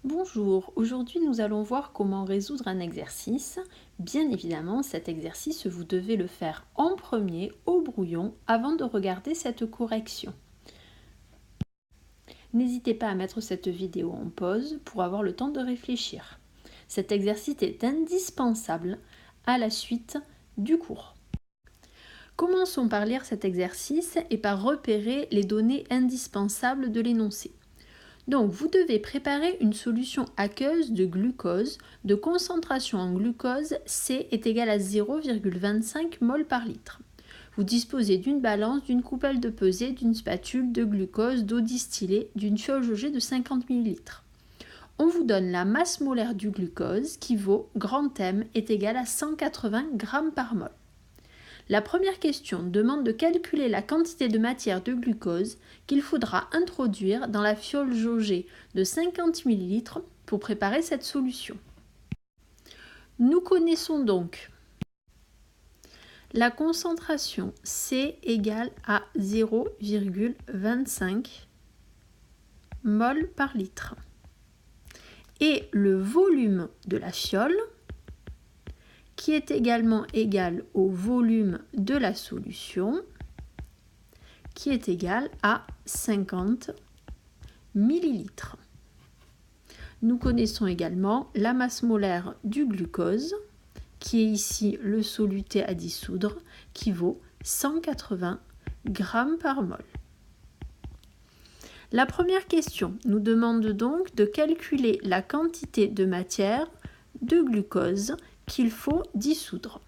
Bonjour, aujourd'hui nous allons voir comment résoudre un exercice. Bien évidemment, cet exercice, vous devez le faire en premier au brouillon avant de regarder cette correction. N'hésitez pas à mettre cette vidéo en pause pour avoir le temps de réfléchir. Cet exercice est indispensable à la suite du cours. Commençons par lire cet exercice et par repérer les données indispensables de l'énoncé. Donc, vous devez préparer une solution aqueuse de glucose de concentration en glucose C est égale à 0,25 mol par litre. Vous disposez d'une balance, d'une coupelle de pesée, d'une spatule, de glucose, d'eau distillée, d'une fiole jaugée de 50 ml. On vous donne la masse molaire du glucose qui vaut grand M est égal à 180 g par mol. La première question demande de calculer la quantité de matière de glucose qu'il faudra introduire dans la fiole jaugée de 50 ml pour préparer cette solution. Nous connaissons donc la concentration C égale à 0,25 mol par litre et le volume de la fiole qui est également égal au volume de la solution, qui est égal à 50 millilitres. Nous connaissons également la masse molaire du glucose, qui est ici le soluté à dissoudre, qui vaut 180 g par mol. La première question nous demande donc de calculer la quantité de matière de glucose qu'il faut dissoudre.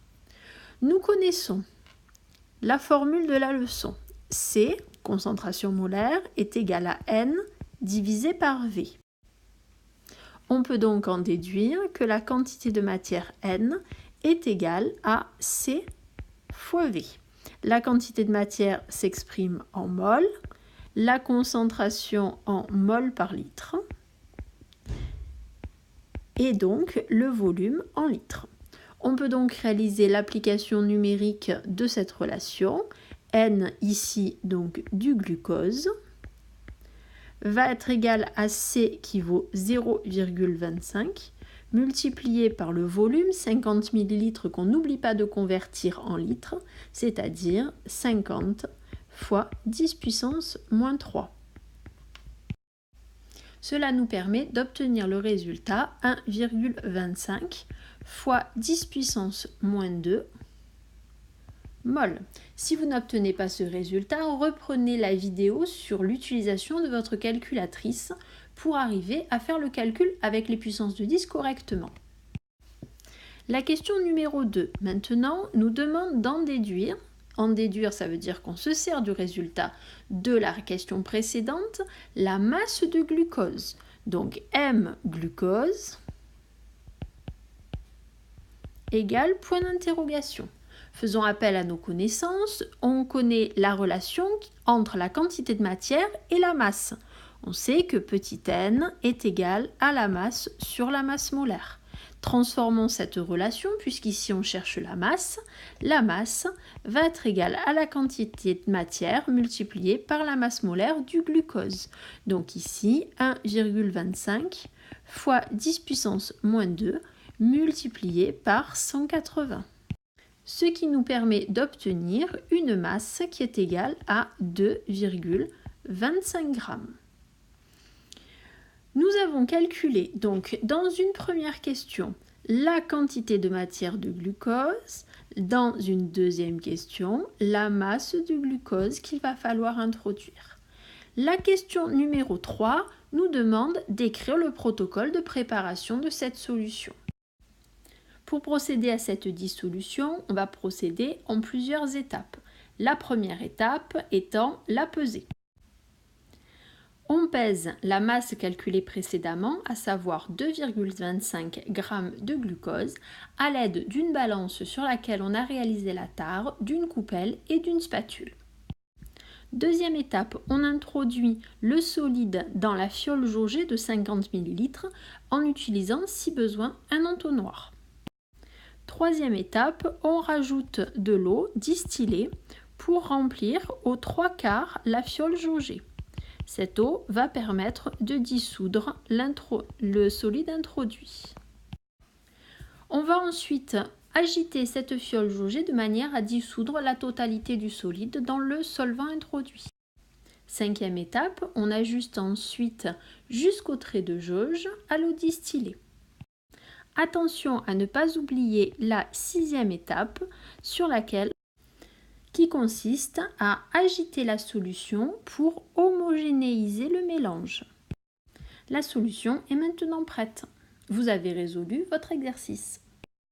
Nous connaissons la formule de la leçon. C, concentration molaire, est égale à N divisé par V. On peut donc en déduire que la quantité de matière N est égale à C fois V. La quantité de matière s'exprime en mol, la concentration en mol par litre, et donc le volume en litres. On peut donc réaliser l'application numérique de cette relation. N ici donc du glucose va être égal à C qui vaut 0,25 multiplié par le volume 50 ml qu'on n'oublie pas de convertir en litres, c'est-à-dire 50 fois 10 puissance moins 3. Cela nous permet d'obtenir le résultat 1,25 fois 10 puissance moins 2 mol. Si vous n'obtenez pas ce résultat, reprenez la vidéo sur l'utilisation de votre calculatrice pour arriver à faire le calcul avec les puissances de 10 correctement. La question numéro 2, maintenant, nous demande d'en déduire. En déduire, ça veut dire qu'on se sert du résultat de la question précédente, la masse de glucose. Donc M glucose égale point d'interrogation. Faisons appel à nos connaissances. On connaît la relation entre la quantité de matière et la masse. On sait que petit n est égal à la masse sur la masse molaire. Transformons cette relation, puisqu'ici on cherche la masse. La masse va être égale à la quantité de matière multipliée par la masse molaire du glucose. Donc ici, 1,25 fois 10 puissance moins 2 multiplié par 180. Ce qui nous permet d'obtenir une masse qui est égale à 2,25 g. Nous avons calculé donc dans une première question la quantité de matière de glucose, dans une deuxième question la masse du glucose qu'il va falloir introduire. La question numéro 3 nous demande d'écrire le protocole de préparation de cette solution. Pour procéder à cette dissolution, on va procéder en plusieurs étapes. La première étape étant la pesée. On pèse la masse calculée précédemment, à savoir 2,25 g de glucose, à l'aide d'une balance sur laquelle on a réalisé la tare, d'une coupelle et d'une spatule. Deuxième étape, on introduit le solide dans la fiole jaugée de 50 ml en utilisant, si besoin, un entonnoir. Troisième étape, on rajoute de l'eau distillée pour remplir aux 3/4 la fiole jaugée. Cette eau va permettre de dissoudre le solide introduit. On va ensuite agiter cette fiole jaugée de manière à dissoudre la totalité du solide dans le solvant introduit. Cinquième étape, on ajuste ensuite jusqu'au trait de jauge à l'eau distillée. Attention à ne pas oublier la sixième étape qui consiste à agiter la solution pour homogénéiser le mélange. La solution est maintenant prête. Vous avez résolu votre exercice.